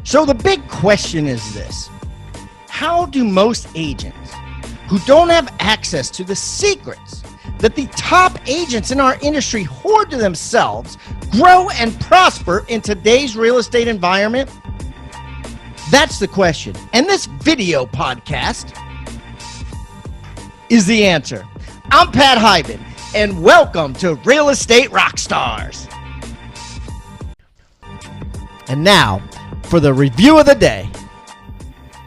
So the big question is this: how do most agents who don't have access to the secrets that the top agents in our industry hoard to themselves grow and prosper in today's real estate environment? That's the question. And this video podcast is the answer. I'm Pat Hyben, and welcome to Real Estate Rockstars. And now for the review of the day.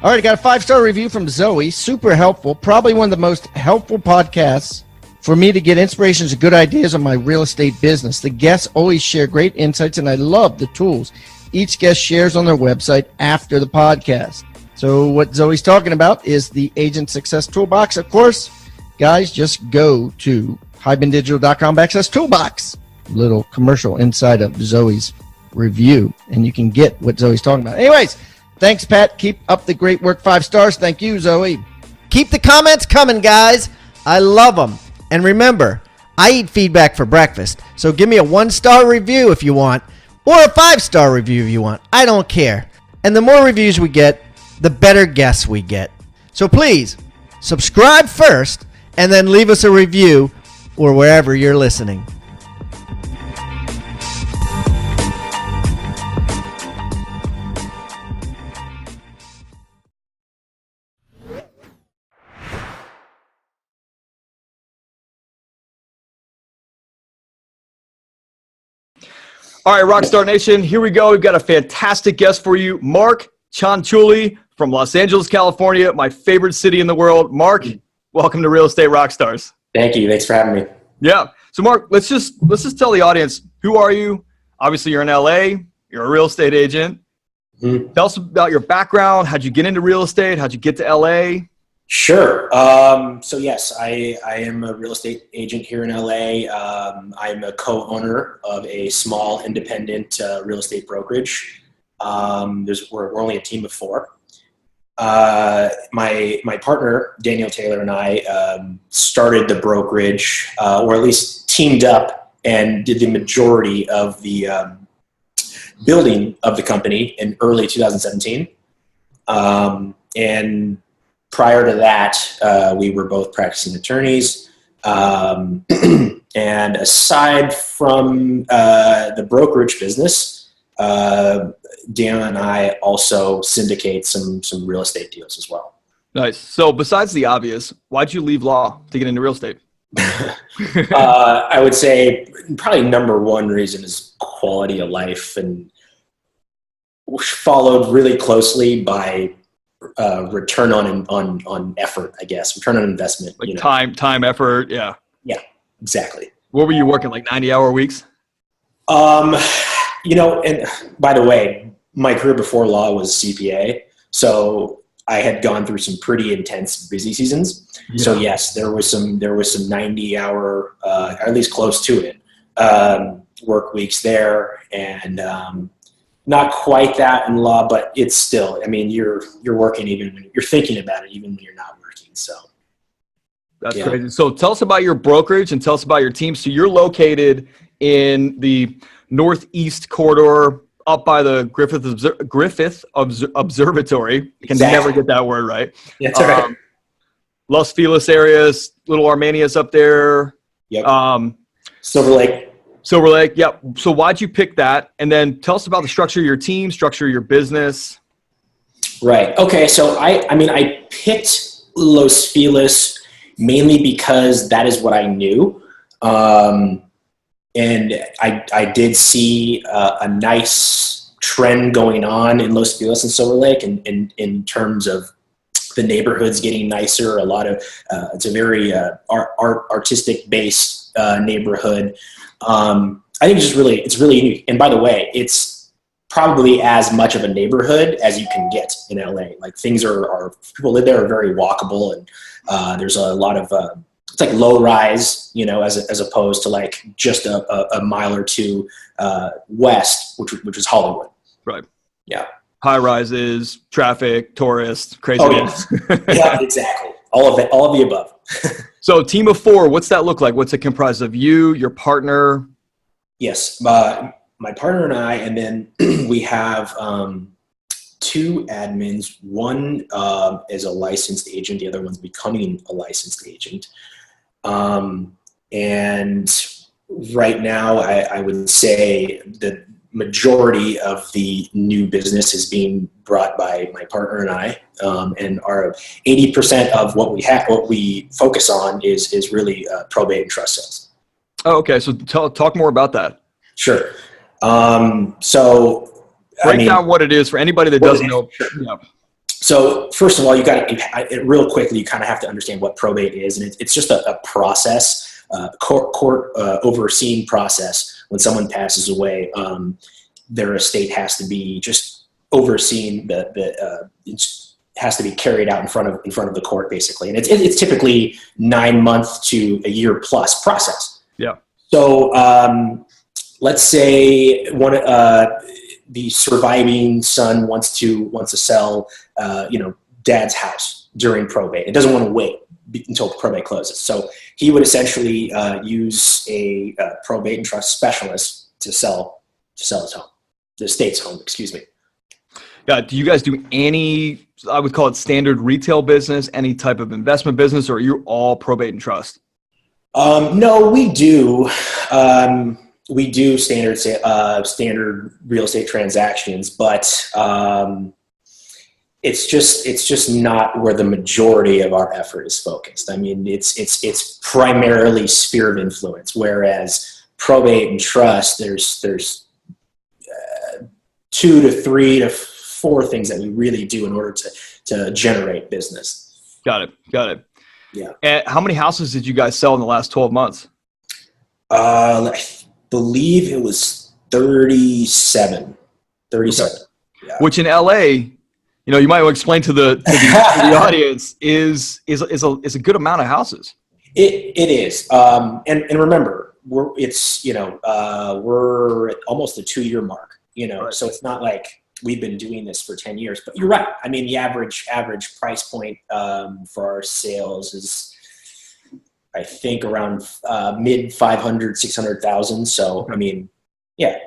All right, I got a 5-star review from Zoe. Super helpful. Probably one of the most helpful podcasts for me to get inspirations and good ideas on my real estate business. The guests always share great insights, and I love the tools each guest shares on their website after the podcast. So what Zoe's talking about is the Agent Success Toolbox. Of course, guys, just go to hybendigital.com/toolbox. Little commercial inside of Zoe's review, and you can get what Zoe's talking about. Anyways, thanks, Pat. Keep up the great work. 5 stars. Thank you, Zoe. Keep the comments coming, guys. I love them. And remember, I eat feedback for breakfast, so give me a 1-star review if you want, or a 5-star review if you want. I don't care. And the more reviews we get, the better guests we get. So please, subscribe first, and then leave us a review or wherever you're listening. All right, Rockstar Nation, here we go. We've got a fantastic guest for you, Mark Cianciulli from Los Angeles, California, my favorite city in the world. Mark, welcome to Real Estate Rockstars. Thank you. Thanks for having me. Yeah. So, Mark, let's just tell the audience, who are you? Obviously, you're in LA. You're a real estate agent. Mm-hmm. Tell us about your background. How'd you get into real estate? How'd you get to LA? Sure. So yes, I am a real estate agent here in LA. I'm a co-owner of a small independent real estate brokerage. We're only a team of 4. My partner, Daniel Taylor, and I started the brokerage, or at least teamed up and did the majority of the building of the company in early 2017. And prior to that, we were both practicing attorneys. And aside from the brokerage business, Dan and I also syndicate some real estate deals as well. Nice. So besides the obvious, why'd you leave law to get into real estate? I would say probably number one reason is quality of life, and followed really closely by return on effort, I guess. Return on investment. Like time, effort. Yeah. Yeah, exactly. What were you working, like 90-hour weeks? And by the way, my career before law was CPA. So I had gone through some pretty intense busy seasons. Yeah. So yes, there was some 90-hour, at least close to it, work weeks there. And, not quite that in law, but it's still, I mean, you're working even when you're thinking about it, even when you're not working. So that's crazy. So tell us about your brokerage and tell us about your team. So you're located in the Northeast corridor up by the Griffith Observatory. I can never get that word right. Yeah, that's all right. Los Feliz areas, Little Armenia's up there. Yep. Silver Lake, yep. So why'd you pick that? And then tell us about the structure of your team, structure of your business. Right. Okay. So I picked Los Feliz mainly because that is what I knew. And I did see a nice trend going on in Los Feliz and Silver Lake in terms of the neighborhoods getting nicer. A lot of, it's a very artistic based neighborhood. I think it's really unique. And by the way, it's probably as much of a neighborhood as you can get in LA. Like things people live there are very walkable, and there's a lot of it's like low rise, as opposed to like just a mile or two west, which is Hollywood. Right. Yeah. High rises, traffic, tourists, craziness. Oh, yeah. Yeah, exactly. All of the above. So team of 4, what's that look like? What's it comprised of? You, your partner? Yes. My partner and I, and then we have two admins. One is a licensed agent. The other one's becoming a licensed agent. And right now, I would say the majority of the new business is being brought by my partner and I, and our 80% of what we focus on is really probate and trust sales. Oh, okay. So talk more about that. Sure. So break down what it is for anybody that doesn't know. Sure. Yeah. So first of all, you got to real quickly. You kind of have to understand what probate is, and it's just a process, court overseen process. When someone passes away, their estate has to be just overseen. It has to be carried out in front of the court, basically, and it's typically 9 months to a year plus process. Yeah. So let's say the surviving son wants to sell, dad's house during probate. It doesn't want to wait until probate closes. So he would essentially use a probate and trust specialist to sell his home, the estate's home, excuse me. Yeah. Do you guys do any, I would call it standard retail business, any type of investment business, or are you all probate and trust? No, we do. We do standard real estate transactions, but it's just not where the majority of our effort is focused. I mean, it's primarily sphere of influence, whereas probate and trust, there's 2 to 3 to 4 things that we really do in order to generate business. Got it. Yeah. And how many houses did you guys sell in the last 12 months? I believe it was 37. Okay. Yeah. Which in LA, you might want to explain to the audience is a good amount of houses. It is. And remember, we're at almost a 2-year mark, Right. So it's not like we've been doing this for 10 years, but you're right. I mean, the average price point for our sales is, I think, around mid 500, 600,000. So, I mean, yeah.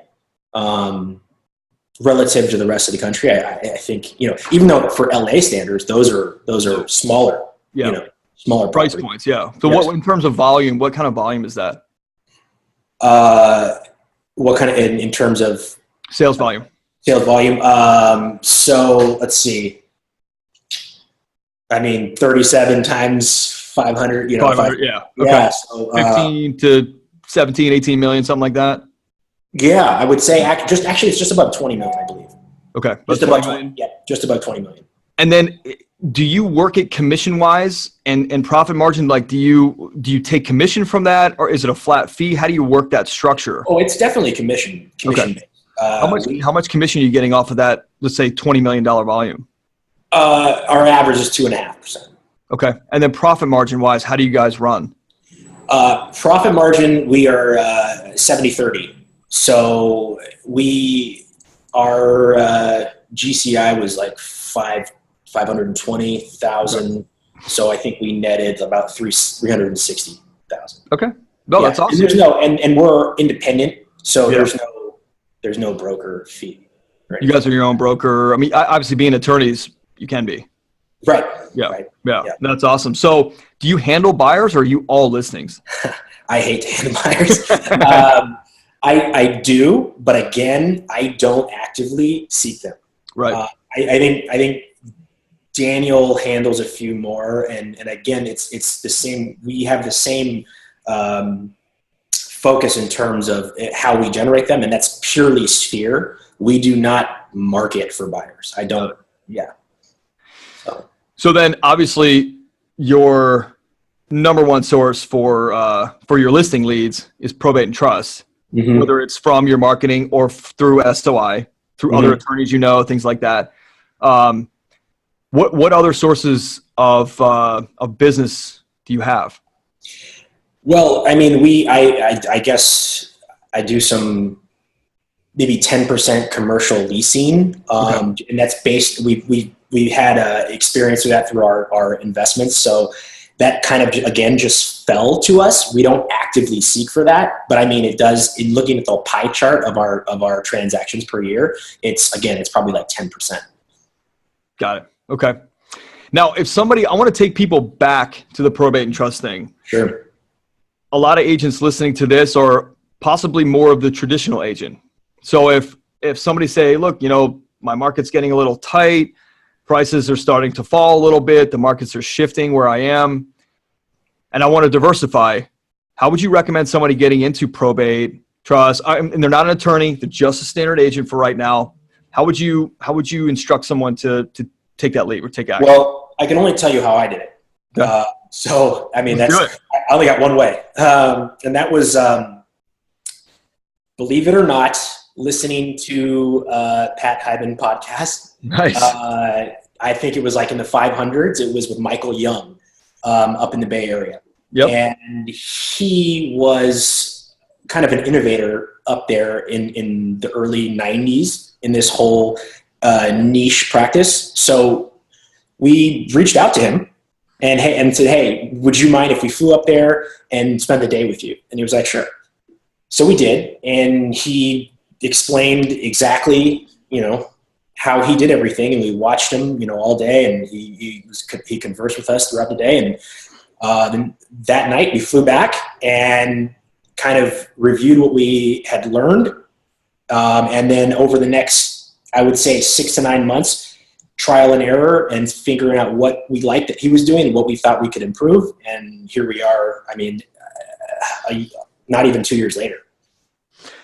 Relative to the rest of the country, I think, even though for LA standards, those are smaller, smaller price property points. Yeah. So yes. what, in terms of volume, what kind of volume is that? What kind of, in terms of sales volume? Sales volume. So let's see. I mean, 37 times 500, 500, yeah. Okay. Yeah. So, 15 to 17, 18 million, something like that. Yeah, I would say it's just about 20 million, I believe. Okay. Just about 20. Yeah, just about 20 million. And then do you work it commission wise and profit margin? Like, do you take commission from that, or is it a flat fee? How do you work that structure? Oh, it's definitely commission based. How much commission are you getting off of that, let's say $20 million volume? Our average is 2.5%. Okay. And then profit margin wise, how do you guys run? Profit margin, we are 70-30. So our GCI was like 520,000. Okay. So I think we netted about 360,000. Okay. No, that's awesome. And we're independent, so there's no broker fee. Right? You guys are your own broker. I mean, obviously being attorneys, you can be. Right. Yeah. Right. Yeah. That's awesome. So do you handle buyers, or are you all listings? I hate to handle buyers. I do, but again, I don't actively seek them. Right. I think Daniel handles a few more, and again, it's the same. We have the same focus in terms of how we generate them, and that's purely sphere. We do not market for buyers. I don't. Yeah. So then, obviously, your number one source for your listing leads is probate and trust. Mm-hmm. Whether it's from your marketing or through SOI, through other attorneys, things like that. What other sources of business do you have? Well, I mean, I guess I do some maybe 10% commercial leasing, and that's based. We had experience with that through our investments, so that kind of again just fell to us. We don't actively seek for that, but I mean, it does. In looking at the pie chart of our transactions per year, it's probably like 10%. Got it. Okay. Now, I want to take people back to the probate and trust thing. Sure. A lot of agents listening to this are possibly more of the traditional agent. So if somebody say, look, my market's getting a little tight, prices are starting to fall a little bit, the markets are shifting where I am, and I want to diversify, how would you recommend somebody getting into probate, trust? And they're not an attorney, they're just a standard agent for right now. How would you instruct someone to take that leap or take action? Well, I can only tell you how I did it. Okay. I only got one way. And that was, believe it or not, listening to Pat Hyman podcast. Nice. I think it was like in the 500s. It was with Michael Young up in the Bay Area. Yep. And he was kind of an innovator up there in the early 90s in this whole niche practice. So we reached out to him and said, hey, would you mind if we flew up there and spend the day with you? And he was like, sure. So we did. And he explained exactly, how he did everything. And we watched him, all day. And he conversed with us throughout the day. And then that night we flew back and kind of reviewed what we had learned. And then over the next, I would say 6 to 9 months, trial and error and figuring out what we liked that he was doing and what we thought we could improve. And here we are. I mean, not even 2 years later.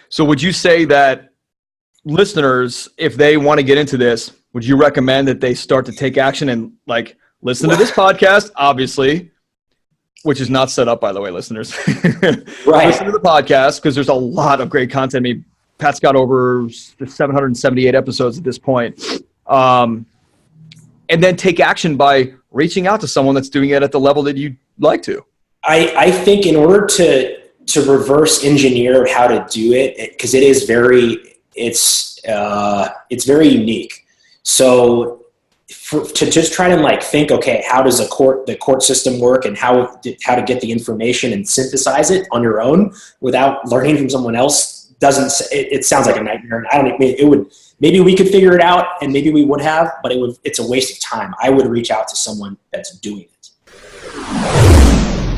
So would you say that listeners, if they want to get into this, would you recommend that they start to take action and listen to this podcast, obviously, which is not set up, by the way, listeners. Right. Listen to the podcast because there's a lot of great content. I mean, Pat's got over 778 episodes at this point. And then take action by reaching out to someone that's doing it at the level that you'd like to. I think in order to reverse engineer how to do it, because it is it's very unique. So to just try to think, okay, how does the court system work and how to get the information and synthesize it on your own without learning from someone else it sounds like a nightmare. And maybe we could figure it out and maybe we would have, but it's a waste of time. I would reach out to someone that's doing it.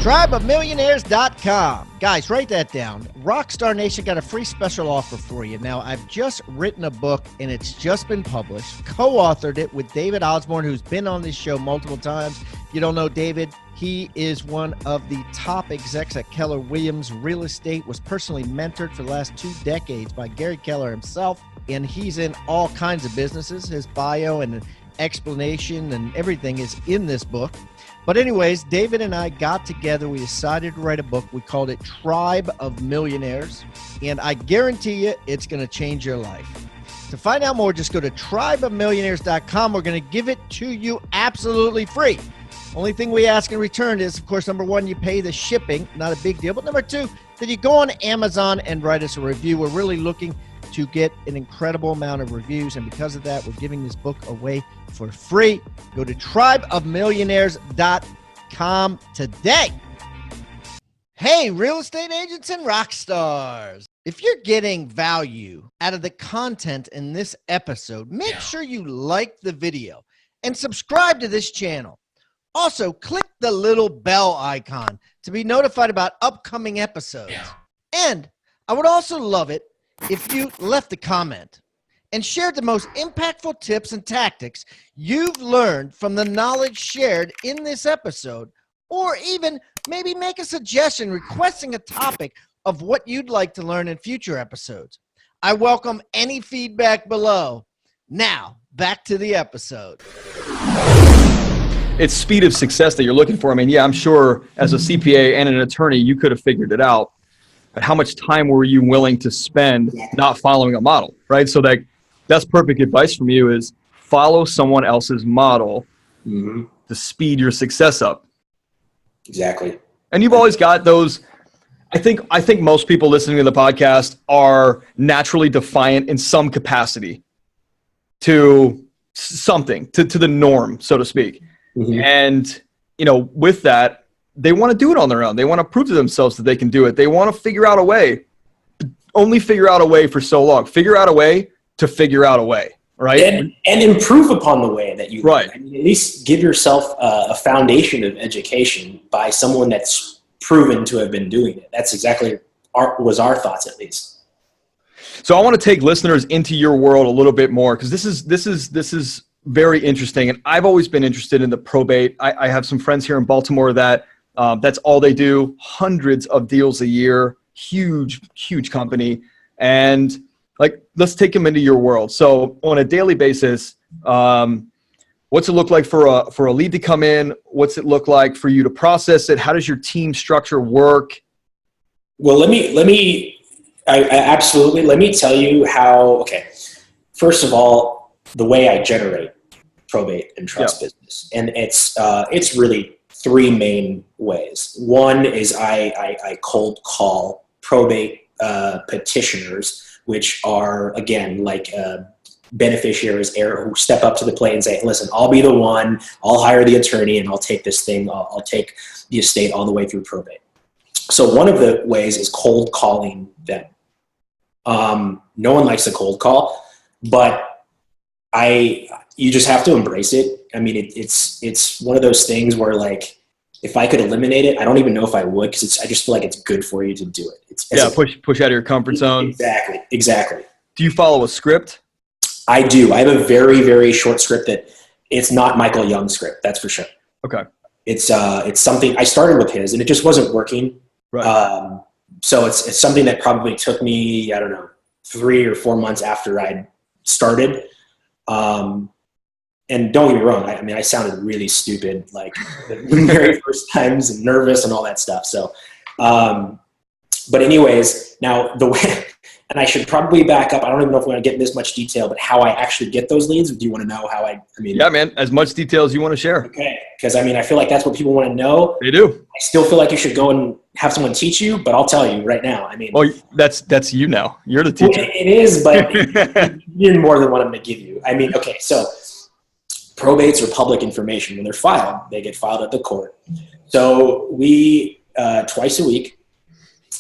Tribeofmillionaires.com. Guys, write that down. Rockstar Nation got a free special offer for you. Now, I've just written a book, and it's just been published. Co-authored it with David Osborne, who's been on this show multiple times. If you don't know David, he is one of the top execs at Keller Williams Real Estate, was personally mentored for the last 2 decades by Gary Keller himself, and he's in all kinds of businesses. His bio and explanation and everything is in this book. But anyways, David and I got together. We decided to write a book. We called it Tribe of Millionaires. And I guarantee you it's going to change your life. To find out more, just go to tribeofmillionaires.com. We're going to give it to you absolutely free. Only thing we ask in return is, of course, number one, you pay the shipping. Not a big deal. But number two, that you go on Amazon and write us a review. We're really looking to get an incredible amount of reviews. And because of that, we're giving this book away for free. Go to tribeofmillionaires.com today. Hey, real estate agents and rock stars. If you're getting value out of the content in this episode, make sure you like the video and subscribe to this channel. Also, click the little bell icon to be notified about upcoming episodes. And I would also love it if you left a comment and shared the most impactful tips and tactics you've learned from the knowledge shared in this episode, or even maybe make a suggestion requesting a topic of what you'd like to learn in future episodes. I welcome any feedback below. Now, back to the episode. It's speed of success that you're looking for. I mean, yeah, I'm sure as a CPA and an attorney, you could have figured it out. But how much time were you willing to spend not following a model, right? So that's perfect advice from you is follow someone else's model to speed your success up. Exactly. And you've always got those. I think most people listening to the podcast are naturally defiant in some capacity to something, to the norm, so to speak. Mm-hmm. And, with that, they want to do it on their own. They want to prove to themselves that they can do it. They want to figure out a way. Only figure out a way for so long. Figure out a way to figure out a way. right? And improve upon the way that you right. I mean, at least give yourself a foundation of education by someone that's proven to have been doing it. That's exactly was our thoughts, at least. So I want to take listeners into your world a little bit more, because this is very interesting, and I've always been interested in the probate. I have some friends here in Baltimore that that's all they do, hundreds of deals a year, huge company, and like, let's take them into your world. So on a daily basis, what's it look like for a lead to come in? What's it look like for you to process it? How does your team structure work? Well, absolutely. Let me tell you how. Okay, first of all, the way I generate probate and trust business, and it's really three main ways. One is I cold call probate petitioners, which are, again, like beneficiaries who step up to the plate and say, listen, I'll be the one, I'll hire the attorney, and I'll take this thing, I'll take the estate all the way through probate. So one of the ways is cold calling them. No one likes a cold call, but you just have to embrace it. I mean, it's one of those things where, like, if I could eliminate it, I don't even know if I would, because I just feel like it's good for you to do it. Push out of your comfort zone. Exactly. Do you follow a script? I do. I have a very, very short script that it's not Michael Young's script. That's for sure. Okay. It's something I started with his, and it just wasn't working. Right. So it's something that probably took me, I don't know, 3 or 4 months after I started. And don't get me wrong, I mean, I sounded really stupid, like the very first times, and nervous and all that stuff. So, but anyways, now the way, and I should probably back up. I don't even know if we're going to get in this much detail, but how I actually get those leads. Do you want to know how I mean? Yeah, man, as much detail as you want to share. Okay. Because I mean, I feel like that's what people want to know. They do. I still feel like you should go and have someone teach you, but I'll tell you right now. I mean, well, that's you now. You're the teacher. Well, it is, but you're more than what I'm going to give you. I mean, okay, so probates are public information. When they're filed, they get filed at the court. So we, twice a week,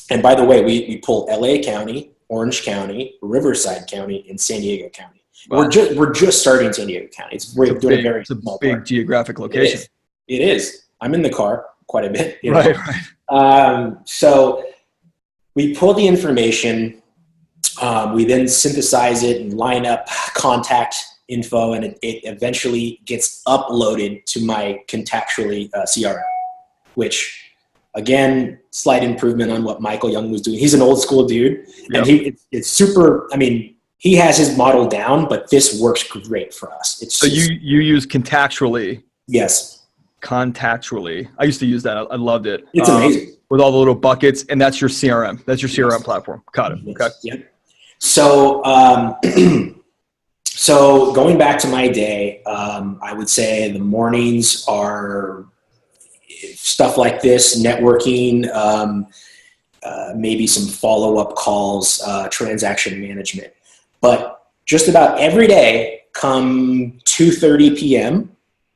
and by the way, we pull LA County, Orange County, Riverside County, and San Diego County. Wow. We're just starting San Diego County. We're doing a very small big geographic location. It is. I'm in the car quite a bit. You know? Right. So we pull the information. We then synthesize it and line up contact info, and it eventually gets uploaded to my contactually CRM, which, again, slight improvement on what Michael Young was doing. He's an old school dude, and it's super. I mean, he has his model down, but this works great for us. So you use contactually? Yes. Contactually. I used to use that. I loved it. It's amazing. With all the little buckets, and that's your CRM. That's your CRM platform. Got it. Okay. Yep. So, so going back to my day, I would say the mornings are stuff like this, networking, maybe some follow-up calls, transaction management. But just about every day, come 2:30 p.m.,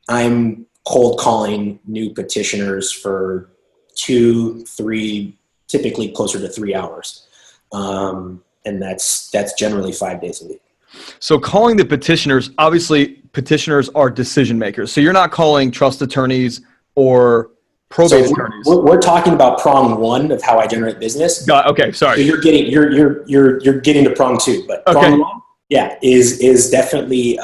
I'm cold calling new petitioners for 2, 3, typically closer to 3 hours. And that's generally 5 days a week. So calling the petitioners, obviously petitioners are decision makers. So you're not calling trust attorneys or probate attorneys. We're talking about prong 1 of how I generate business. Okay, sorry. So you're getting to prong 2, but prong 1, is definitely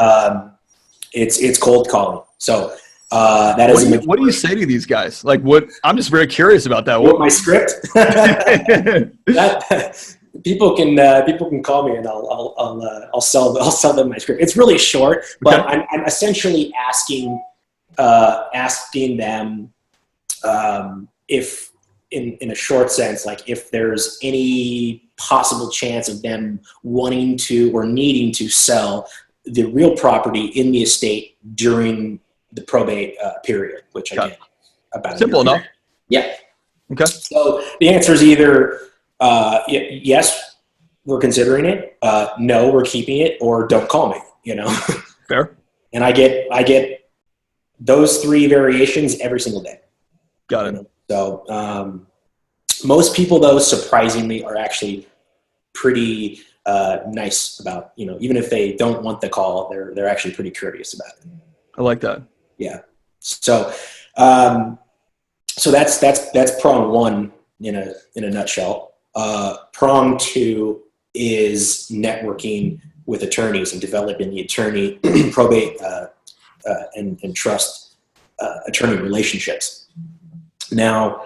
it's cold calling. So that is. What do you say to these guys? Like, what? I'm just very curious about that. What my script? People can call me and I'll sell them my script. It's really short, but I'm essentially asking them if in a short sense, like if there's any possible chance of them wanting to or needing to sell the real property in the estate during the probate period, which again, about simple enough. Yeah. Okay. So the answer is either yes, we're considering it. No, we're keeping it, or don't call me. You know. Fair. And I get those 3 variations every single day. Got it. So most people, though, surprisingly, are actually pretty nice about, even if they don't want the call, they're actually pretty courteous about it. I like that. Yeah. So, so that's prong one in a nutshell. Prong two is networking with attorneys and developing the attorney probate and trust attorney relationships. Now,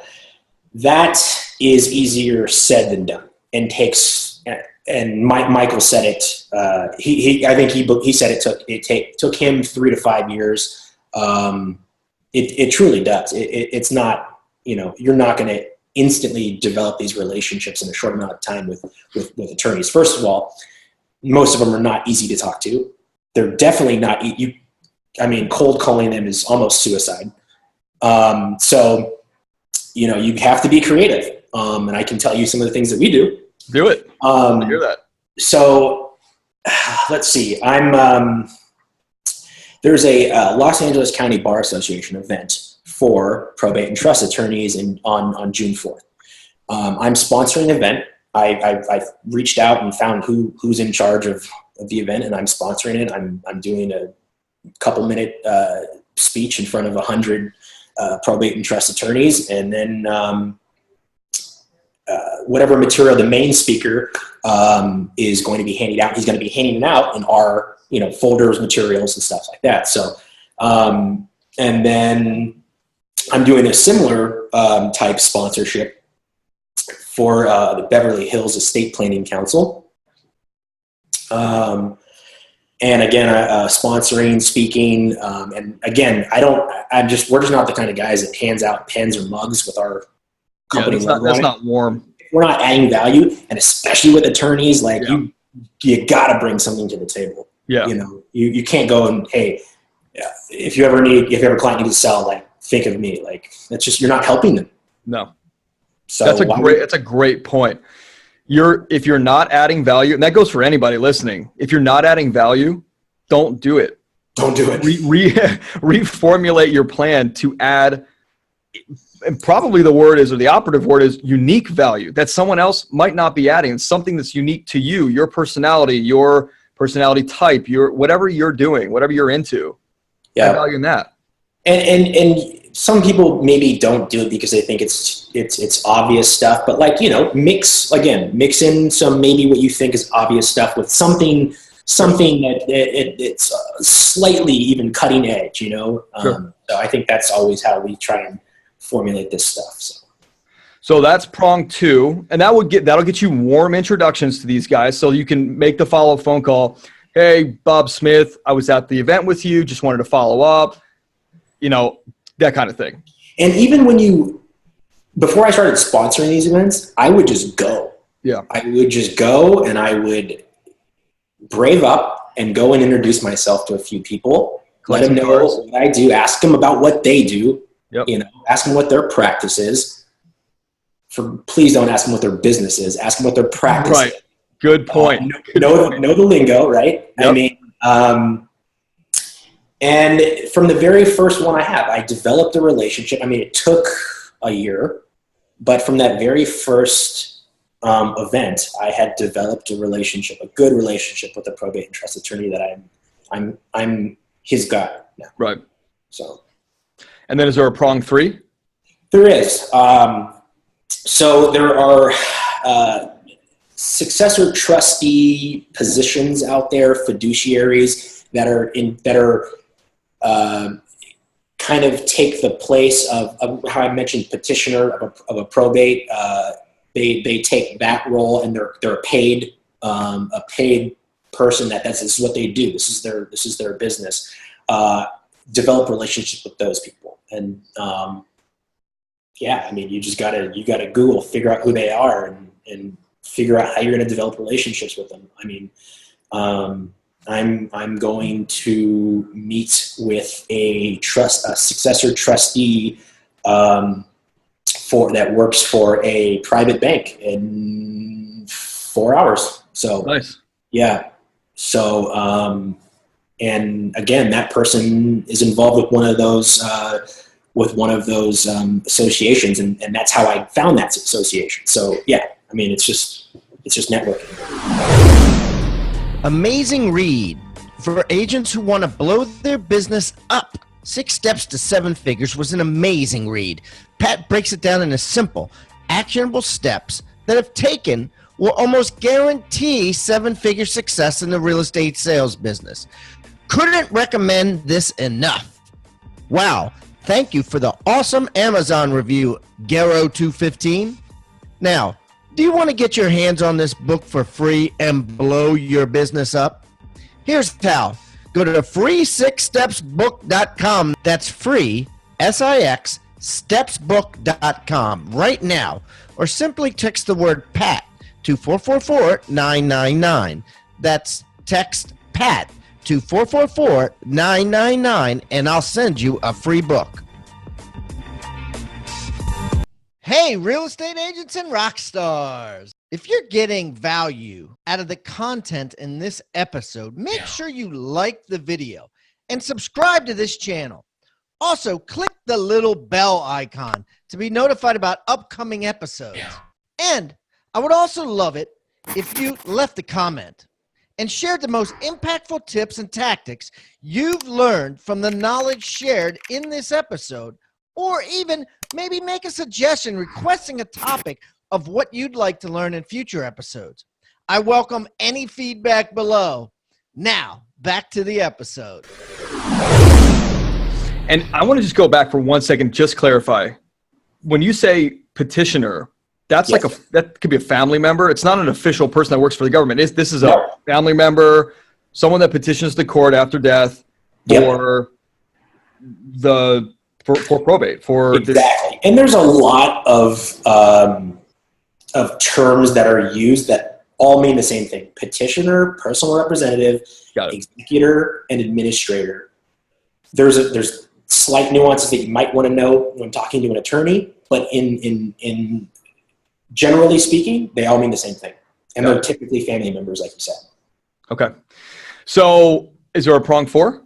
that is easier said than done, and takes. And Michael said it. I think he said it took him 3 to 5 years. It truly does. It's not, you're not going to instantly develop these relationships in a short amount of time with attorneys. First of all, most of them are not easy to talk to. They're definitely not. Cold calling them is almost suicide. So, you have to be creative. And I can tell you some of the things that we do. Do it. I hear that. So let's see. There's a Los Angeles County Bar Association event for probate and trust attorneys on June 4th. I'm sponsoring an event. I've reached out and found who's in charge of the event, and I'm sponsoring it. I'm doing a couple minute speech in front of 100 probate and trust attorneys, and then whatever material the main speaker is going to be handing out, he's going to be handing it out in our folders, materials, and stuff like that. So, and then I'm doing a similar type sponsorship for the Beverly Hills Estate Planning Council. And again, sponsoring, speaking, and again, we're just not the kind of guys that hands out pens or mugs with our company. Yeah, that's not warm. We're not adding value, and especially with attorneys, like you got to bring something to the table. Yeah. You can't go and, hey, if you ever a client needs to sell, like, think of me. Like, that's just, you're not helping them. No. So that's a great point. If you're not adding value, and that goes for anybody listening, if you're not adding value, don't do it. Don't do it. Reformulate your plan to add, and probably the operative word is unique value that someone else might not be adding. Something that's unique to you, your personality type, whatever you're doing, whatever you're into. Yeah. Add value in that. And some people maybe don't do it because they think it's obvious stuff, but mix in some, maybe what you think is obvious stuff with something that it's slightly even cutting edge, Sure. So I think that's always how we try and formulate this stuff. So that's prong two, and that'll get you warm introductions to these guys, so you can make the follow-up phone call. Hey, Bob Smith, I was at the event with you, just wanted to follow up, that kind of thing. And even before I started sponsoring these events, I would just go. Yeah. I would just go, and I would brave up and go and introduce myself to a few people, let them know what I do, ask them about what they do. Yep. Ask them what their practice is. Please don't ask them what their business is. Ask them what their practice is. Good point. Know the lingo, right? Yep. And from the very first one I developed a relationship. It took a year, but from that very first event, I had developed a good relationship with a probate and trust attorney that I'm his guy now. Right. So. And then is there a prong three? There is. So there are successor trustee positions out there, fiduciaries that are kind of take the place of how I mentioned petitioner of a probate. They take that role, and they're a paid person this is what they do. This is their business. Develop relationships with those people, and you just gotta Google, figure out who they are, and figure out how you're going to develop relationships with them. I'm going to meet with a successor trustee that works for a private bank in 4 hours. So nice. Yeah. So and again, that person is involved with one of those associations, and that's how I found that association. So yeah, it's just It's just networking. Amazing read for agents who want to blow their business up. 6 Steps to 7 Figures was an amazing read. Pat breaks it down into simple, actionable steps that, if taken, will almost guarantee 7-figure success in the real estate sales business. Couldn't recommend this enough. Wow. Thank you for the awesome Amazon review, Garo215. Now, do you want to get your hands on this book for free and blow your business up? Here's how. Go to free6stepsbook.com. That's free, S-I-X, stepsbook.com right now. Or simply text the word PAT to 444-999. That's text PAT to 444-999 and I'll send you a free book. Hey, real estate agents and rock stars. If you're getting value out of the content in this episode, make sure you like the video and subscribe to this channel. Also, click the little bell icon to be notified about upcoming episodes. And I would also love it if you left a comment and shared the most impactful tips and tactics you've learned from the knowledge shared in this episode, or even maybe make a suggestion requesting a topic of what you'd like to learn in future episodes. I welcome any feedback below. Now, back to the episode. And I want to just go back for 1 second, just clarify. When you say petitioner, that's Yes. that could be a family member. It's not an official person that works for the government. This is a family member, someone that petitions the court after death for probate. Exactly. And there's a lot of terms that are used that all mean the same thing: petitioner, personal representative, executor, and administrator. There's slight nuances that you might want to know when talking to an attorney, but in generally speaking, they all mean the same thing, and they're typically family members, like you said. Okay. So is there a prong 4?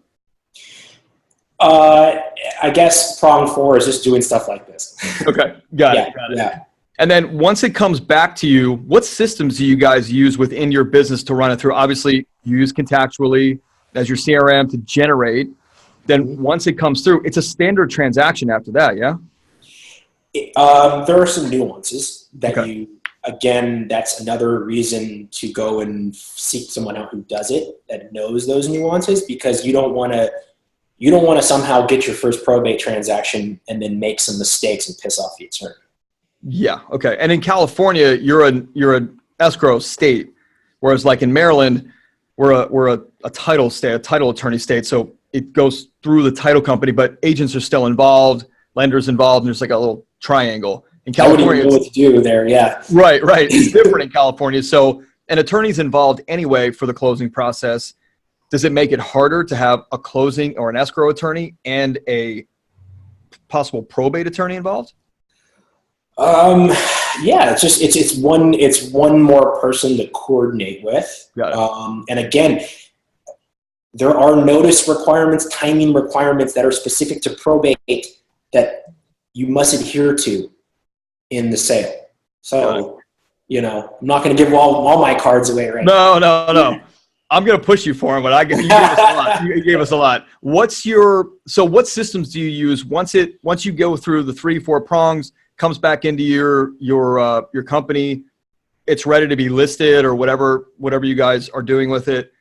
I guess prong 4 is just doing stuff like this. Okay. Got it. Yeah. And then once it comes back to you, what systems do you guys use within your business to run it through? Obviously, you use Cianciulli as your CRM to generate. Then once it comes through, it's a standard transaction after that, yeah? There are some nuances that again, that's another reason to go and seek someone out who does it, that knows those nuances, because you don't want to somehow get your first probate transaction and then make some mistakes and piss off the attorney. Yeah. Okay. And in California, you're an escrow state, whereas like in Maryland, we're a title state, a title attorney state. So it goes through the title company, but agents are still involved, lenders involved, and there's like a little triangle. In California, I wouldn't know what to do there. Yeah. Right. It's different in California. So an attorney's involved anyway for the closing process. Does it make it harder to have a closing or an escrow attorney and a possible probate attorney involved? Yeah, it's one more person to coordinate with. Got it. And again, there are notice requirements, timing requirements that are specific to probate that you must adhere to in the sale. So, I'm not going to give all my cards away right now. No. I'm going to push you for them, but you gave us a lot. You gave us a lot. What systems do you use once you go through the 3-4 prongs, comes back into your company, it's ready to be listed or whatever you guys are doing with it?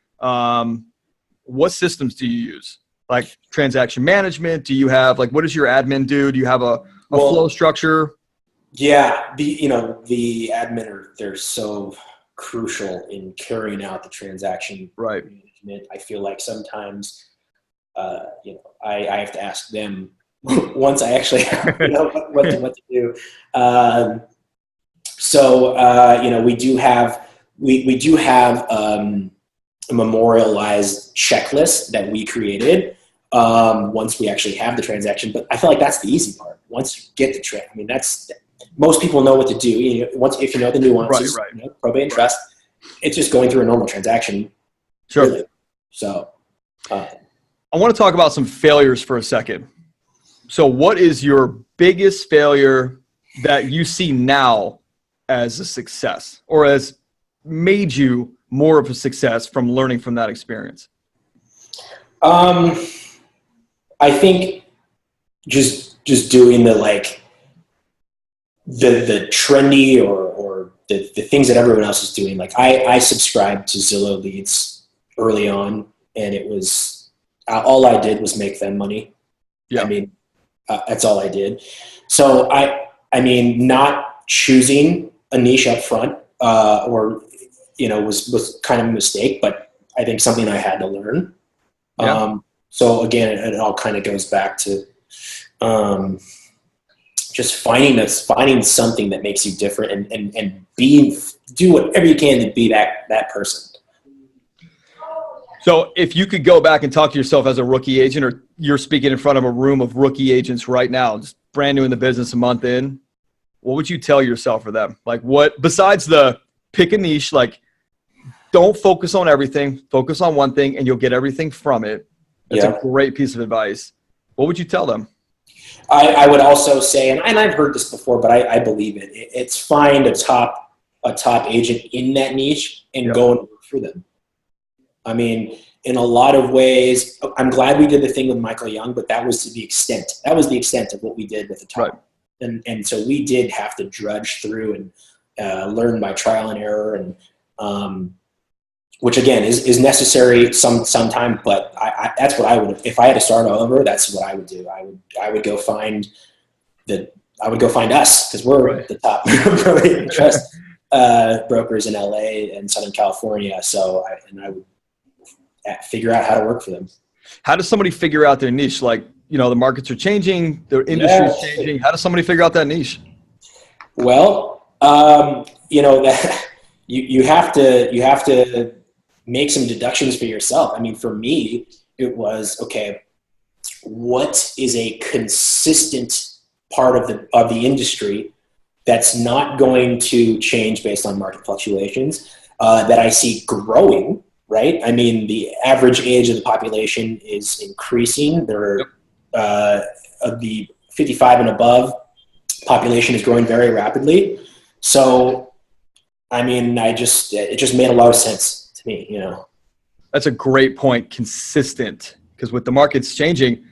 What systems do you use? Like transaction management? Do you have what does your admin do? Do you have a flow structure? Yeah, the admin they're so crucial in carrying out the transaction management. I feel like sometimes, I have to ask them once I actually know what to do. We do have a memorialized checklist that we created once we actually have the transaction. But I feel like that's the easy part. Once you get the that's most people know what to do. If you know the nuances, probate and trust, it's just going through a normal transaction. Sure. Really. So, I want to talk about some failures for a second. So what is your biggest failure that you see now as a success, or as made you more of a success from learning from that experience? I think just doing the trendy or the things that everyone else is doing. Like I subscribed to Zillow leads early on, and it was all I did was make them money. Yeah. I mean, that's all I did. So I mean, not choosing a niche up front, was kind of a mistake, but I think something I had to learn. Yeah. So again, it all kind of goes back to just finding something that makes you different and do whatever you can to be that person. So if you could go back and talk to yourself as a rookie agent, or you're speaking in front of a room of rookie agents right now, just brand new in the business, a month in, what would you tell yourself or them? Like, what, besides the pick a niche, like, don't focus on everything, focus on one thing and you'll get everything from it. That's a great piece of advice. What would you tell them? I would also say, and I've heard this before, but I believe it. It's find a top agent in that niche and go and work for them. I mean, in a lot of ways, I'm glad we did the thing with Michael Young, but that was the extent of what we did with the top. Right. And so we did have to drudge through and learn by trial and error, and which again is necessary sometime. But that's what I would, if I had to start all over, that's what I would do. I would go find us, because we're the top probate and trust brokers in LA and Southern California. So I would figure out how to work for them. How does somebody figure out their niche? Like, the markets are changing, the industry is changing. How does somebody figure out that niche? Well, that you have to make some deductions for yourself. I mean, for me, it was, okay, what is a consistent part of the industry that's not going to change based on market fluctuations, that I see growing, right? I mean, the average age of the population is increasing. The 55 and above population is growing very rapidly. So, I mean, it just made a lot of sense to me, That's a great point. Consistent. Because with the markets changing,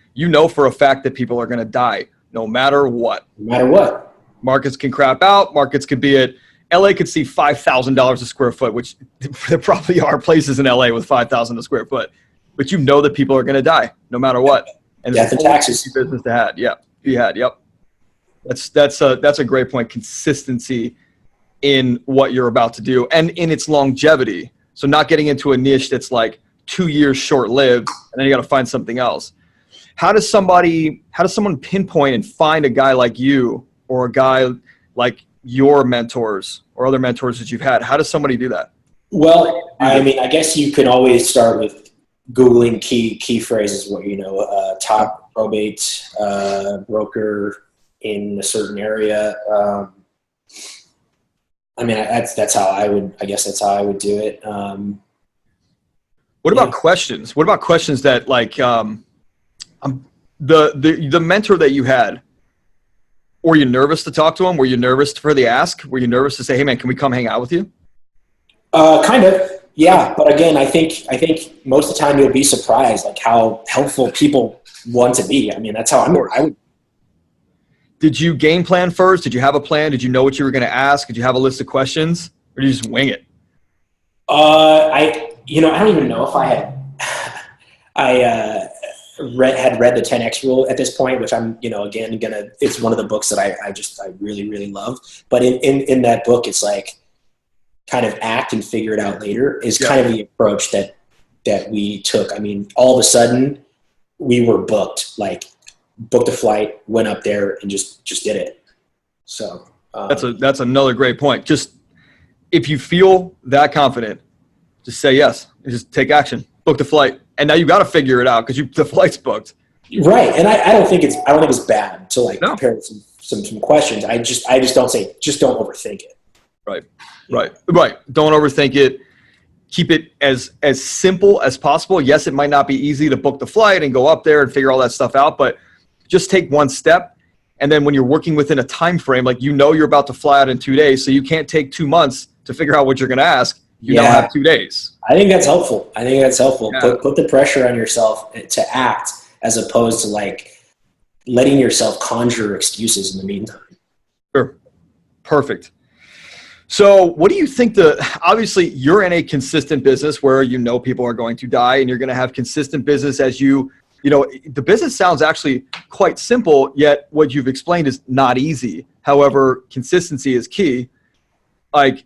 for a fact that people are going to die no matter what. No matter what. Markets can crap out. Markets could be at LA could see $5,000 a square foot, which there probably are places in LA with $5,000 a square foot, but that people are going to die no matter what. And death and taxes. Business to have. Yeah. Yep. That's a great point. Consistency in what you're about to do and in its longevity. So not getting into a niche that's like 2 years short-lived and then you got to find something else. How does someone pinpoint and find a guy like you or a guy like your mentors or other mentors that you've had? How does somebody do that? Well, I mean, I guess you can always start with Googling key phrases where, top probate broker in a certain area. I mean, that's how I would do it. What about questions? What about questions that like, the mentor that you had, were you nervous to talk to him? Were you nervous for the ask? Were you nervous to say, hey man, can we come hang out with you? Kind of, yeah. But again, I think most of the time you'll be surprised, like how helpful people want to be. I mean, that's how I would. Did you game plan first? Did you have a plan? Did you know what you were going to ask? Did you have a list of questions, or did you just wing it? I don't even know if I had. Had read the 10X rule at this point, which I'm, again, it's one of the books that I really, really love. But in that book, it's like kind of act and figure it out later is kind of the approach that we took. I mean, all of a sudden we were booked a flight, went up there and just did it. So that's another great point. Just if you feel that confident, just say yes and just take action. Book the flight, and now you got to figure it out because the flight's booked. Right, and I don't think it's bad to prepare some questions. I just don't say don't overthink it. Right. Don't overthink it. Keep it as simple as possible. Yes, it might not be easy to book the flight and go up there and figure all that stuff out, but just take one step. And then when you're working within a time frame, you're about to fly out in 2 days, so you can't take 2 months to figure out what you're going to ask. You now have 2 days. I think that's helpful. Yeah. Put the pressure on yourself to act as opposed to like letting yourself conjure excuses in the meantime. Sure. Perfect. So what do you think obviously you're in a consistent business where you know people are going to die and you're going to have consistent business as you know, the business sounds actually quite simple, yet what you've explained is not easy. However, consistency is key. Like,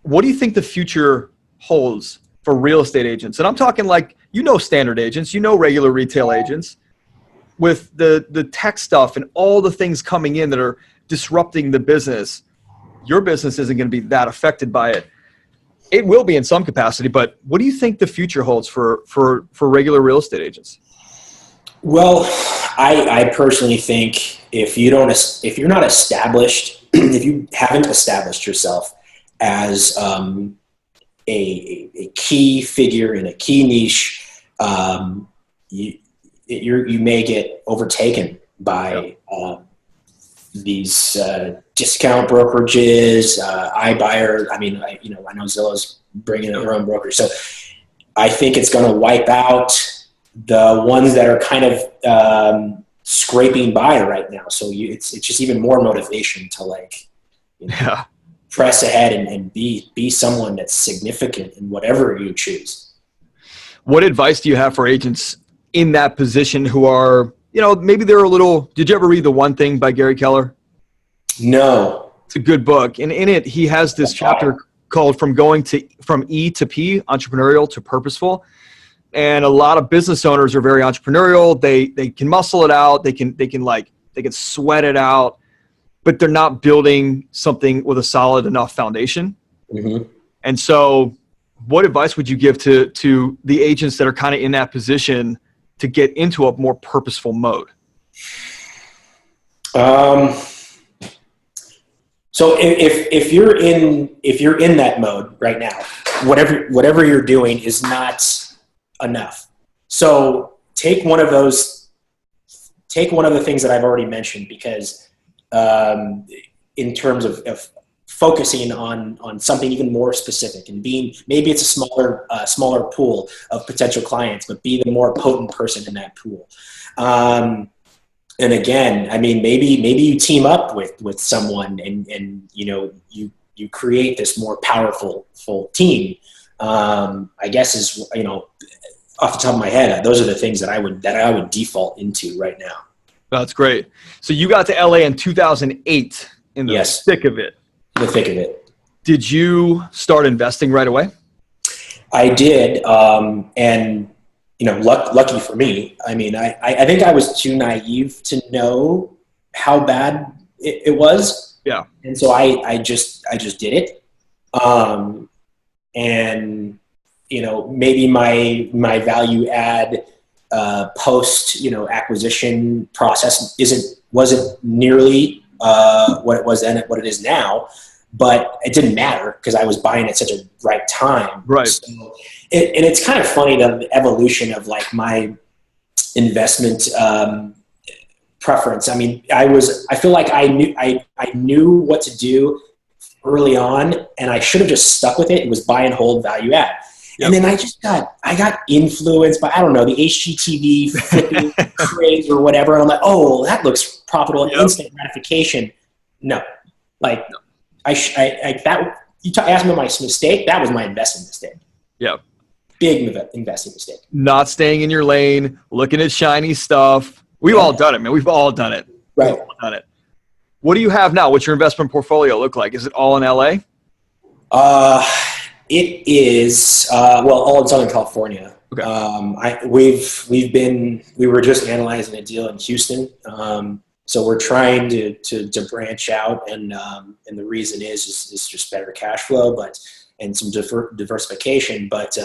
what do you think the future holds for real estate agents? And I'm talking like, you know, standard agents, you know, regular retail agents, with the tech stuff and all the things coming in that are disrupting the business. Your business isn't going to be that affected by it. It will be in some capacity, but what do you think the future holds for regular real estate agents? Well, I personally think if you're not established, if you haven't established yourself as a key figure in a key niche, you may get overtaken by these discount brokerages, iBuyer. I know Zillow's bringing in their own brokerage, so I think it's going to wipe out the ones that are kind of scraping by right now. So it's just even more motivation to press ahead and be someone that's significant in whatever you choose. What advice do you have for agents in that position who are, maybe they're a little, did you ever read The One Thing by Gary Keller? No. It's a good book. And in it, he has this chapter called from E to P, entrepreneurial to purposeful. And a lot of business owners are very entrepreneurial. They can muscle it out. They can sweat it out, but they're not building something with a solid enough foundation. Mm-hmm. And so what advice would you give to the agents that are kind of in that position to get into a more purposeful mode? So if you're in that mode right now, whatever you're doing is not enough. So take one of the things that I've already mentioned, because in terms of focusing on something even more specific and maybe it's a smaller pool of potential clients, but be the more potent person in that pool. And again, maybe you team up with someone and you create this more powerful team. I guess is, off the top of my head, those are the things that I would default into right now. That's great. So you got to LA in 2008 in the thick of it. The thick of it. Did you start investing right away? I did. And lucky for me, I think I was too naive to know how bad it was. Yeah. And so I just did it. And maybe my value add post acquisition process wasn't nearly what it was then and what it is now, but it didn't matter because I was buying at such a right time. Right. So and it's kind of funny, the evolution of my investment preference. I feel like I knew what to do early on, and I should have just stuck with it. It was buy and hold, value add. Yep. And then I got influenced by, I don't know, the HGTV flipping craze or whatever. And I'm like, oh, that looks profitable. Yep. Instant gratification. No, you asked me about my mistake. That was my investing mistake. Yeah. Big investing mistake. Not staying in your lane, looking at shiny stuff. We've all done it, man. We've all done it. Right. We've all done it. What do you have now? What's your investment portfolio look like? Is it all in LA? It is, all in Southern California. Okay. We were just analyzing a deal in Houston. So we're trying to branch out, and the reason is just better cash flow, and some diversification. But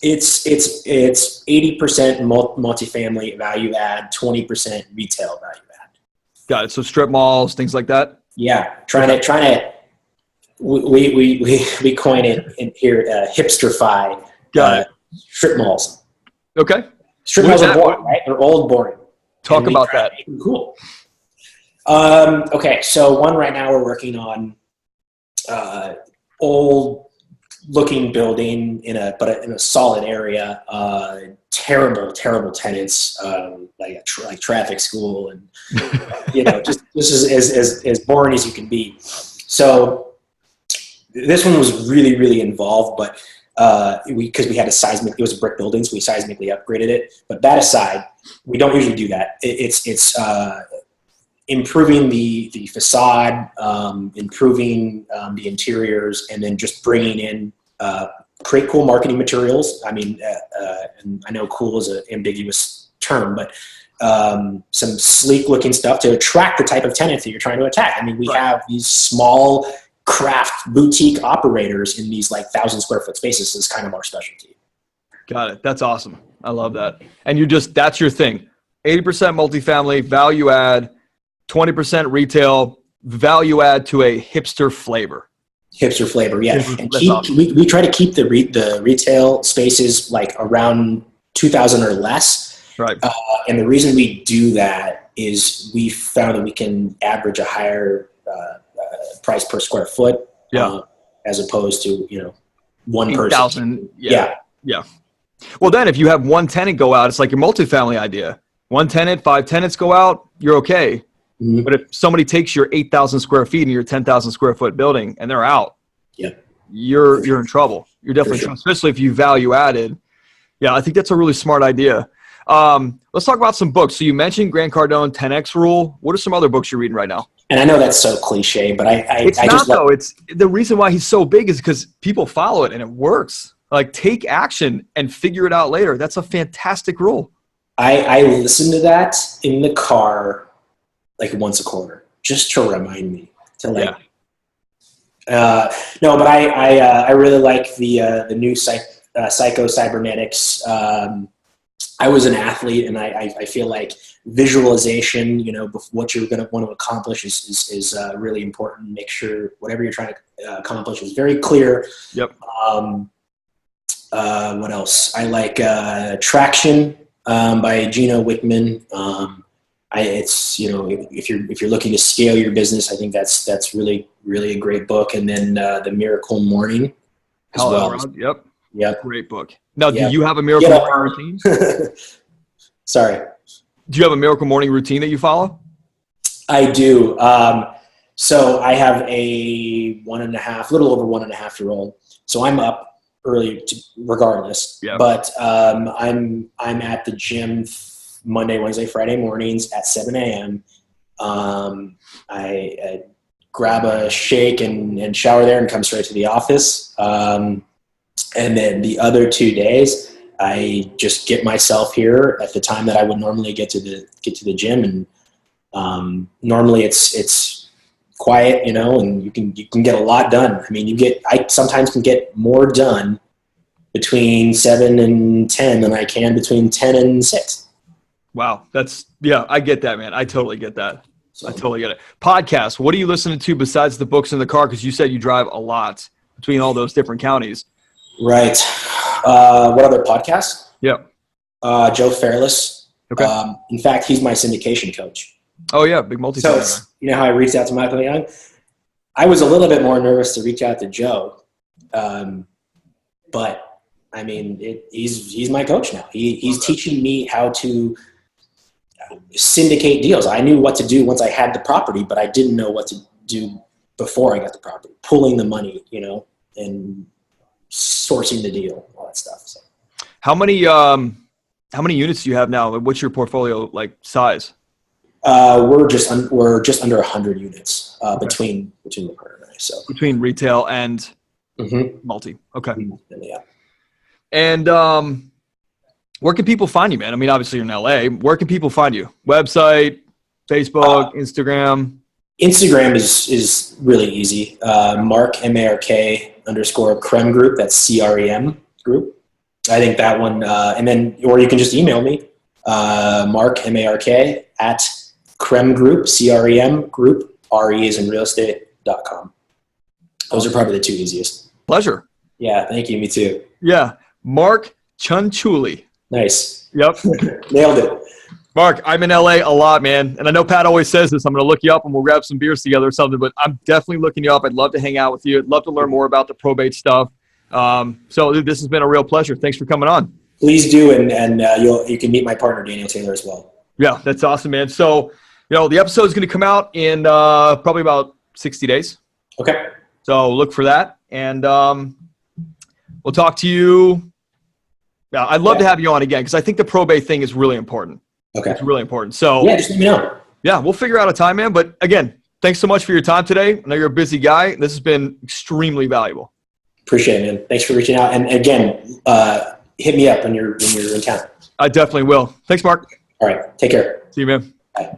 it's 80% multifamily value add, 20% retail value add. Got it. So strip malls, things like that. Yeah, trying to. We coin it in here, hipsterify. Got it. Strip malls. Okay. Strip malls are boring, right? They're old, boring. Talk about that. Cool. Okay, so one right now we're working on old looking building in a solid area. Terrible tenants, like traffic school, and just as boring as you can be. So this one was really, really involved, but because we had it was a brick building, so we seismically upgraded it. But that aside, we don't usually do that. It's improving the facade, improving the interiors, and then just bringing in create cool marketing materials. I mean, and I know cool is an ambiguous term, but some sleek looking stuff to attract the type of tenants that you're trying to attack. I mean, we have these small craft boutique operators in these like 1,000 square foot spaces is kind of our specialty. Got it. That's awesome. I love that. And that's your thing. 80% multifamily, value add, 20% retail, value add to a hipster flavor. Hipster flavor, yeah. And awesome. we try to keep the retail spaces like around 2,000 or less. Right. And the reason we do that is we found that we can average a higher price per square foot, as opposed to one 8,000. person. Yeah. Well, then if you have one tenant go out, it's like your multifamily idea. One tenant, 5 tenants go out, you're okay. Mm-hmm. But if somebody takes your 8,000 square feet in your 10,000 square foot building and they're out, you're in trouble. You're definitely in trouble, especially if you value added. Yeah, I think that's a really smart idea. Let's talk about some books. So you mentioned Grant Cardone 10X Rule. What are some other books you're reading right now? And I know that's so cliche, but it's the reason why he's so big is because people follow it and it works. Like, take action and figure it out later. That's a fantastic rule. I listen to that in the car like once a quarter, just to remind me to no, but I really like the new Psycho Cybernetics. I was an athlete, and I feel like visualization, what you're going to want to accomplish is really important. Make sure whatever you're trying to accomplish is very clear. Yep. What else? I like Traction by Gino Wickman. It's if you're looking to scale your business, I think that's really, really a great book. And then The Miracle Morning as well. Yep. Great book. Now, do you have a Miracle Morning routine? Sorry. Do you have a Miracle Morning routine that you follow? I do. So I have a little over 1.5-year-old. So I'm up early regardless. Yeah. But I'm at the gym Monday, Wednesday, Friday mornings at 7 a.m. I grab a shake and shower there and come straight to the office. And then the other 2 days, I just get myself here at the time that I would normally get to the gym, and normally it's quiet, and you can get a lot done. I mean, I sometimes can get more done between 7 and 10 than I can between 10 and 6. Wow, I get that, man. I totally get that. I totally get it. Podcasts. What are you listening to besides the books in the car? Because you said you drive a lot between all those different counties. Right. What other podcasts? Yeah. Joe Fairless. Okay. In fact, he's my syndication coach. Oh yeah, big multi. So how I reached out to Michael Young. I was a little bit more nervous to reach out to Joe, but I mean, he's my coach now. He's teaching me how to syndicate deals. I knew what to do once I had the property, but I didn't know what to do before I got the property. Pulling the money, and sourcing the deal, all that stuff. So. How many units do you have now? What's your portfolio size? We're just under 100 units between the partner and I. So between retail and multi. Okay. Yeah. And where can people find you, man? I mean, obviously you're in LA. Where can people find you? Website, Facebook, Instagram? Instagram is really easy. Mark, MARK _ CREM group. That's CREM group. I think that one, and then, or you can just email me, Mark, MARK @ CREM group, CREM group, RE is in real estate.com. Those are probably the two easiest. Pleasure. Yeah. Thank you. Me too. Yeah. Mark Cianciulli. Nice. Yep. Nailed it. Mark, I'm in LA a lot, man. And I know Pat always says this. I'm going to look you up and we'll grab some beers together or something, but I'm definitely looking you up. I'd love to hang out with you. I'd love to learn more about the probate stuff. So this has been a real pleasure. Thanks for coming on. Please do, and you can meet my partner Daniel Taylor as well. Yeah, that's awesome, man. So the episode is going to come out in probably about 60 days. Okay. So look for that, and we'll talk to you. Yeah, I'd love to have you on again because I think the probate thing is really important. Okay. It's really important. So yeah, just let me know. Yeah, we'll figure out a time, man. But again, thanks so much for your time today. I know you're a busy guy. This has been extremely valuable. Appreciate it, man. Thanks for reaching out. And again, hit me up when you're in town. I definitely will. Thanks, Mark. All right. Take care. See you, man. Bye.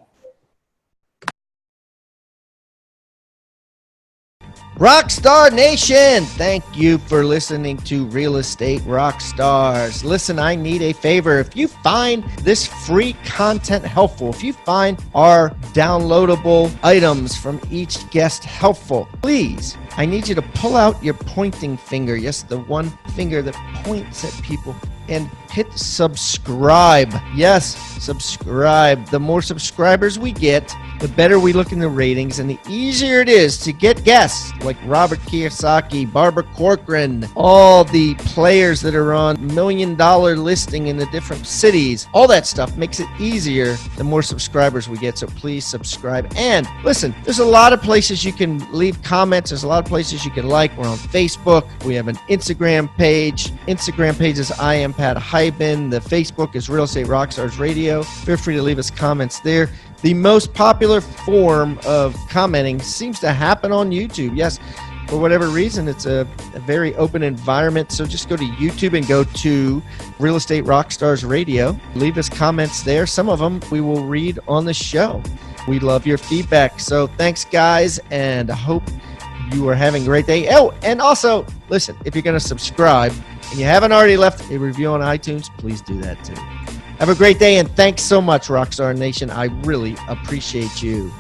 Rockstar Nation, thank you for listening to Real Estate Rockstars. Listen, I need a favor. If you find this free content helpful, if you find our downloadable items from each guest helpful, please, I need you to pull out your pointing finger. Yes, the one finger that points at people, and hit subscribe. Yes, subscribe. The more subscribers we get, the better we look in the ratings, and the easier it is to get guests like Robert Kiyosaki, Barbara Corcoran, all the players that are on $1 million listing in the different cities. All that stuff makes it easier the more subscribers we get. So please subscribe. And listen, there's a lot of places you can leave comments. There's a lot of places you can like. We're on Facebook. We have an Instagram page. Instagram page is I am Pat Hyben. The Facebook is Real Estate Rockstars Radio. Feel free to leave us comments there. The most popular form of commenting seems to happen on YouTube. Yes, for whatever reason, it's a very open environment. So just go to YouTube and go to Real Estate Rockstars Radio. Leave us comments there. Some of them we will read on the show. We love your feedback. So thanks, guys, and I hope you are having a great day. Oh, and also, listen, if you're going to subscribe and you haven't already left a review on iTunes, please do that too. Have a great day, and thanks so much, Rockstar Nation. I really appreciate you.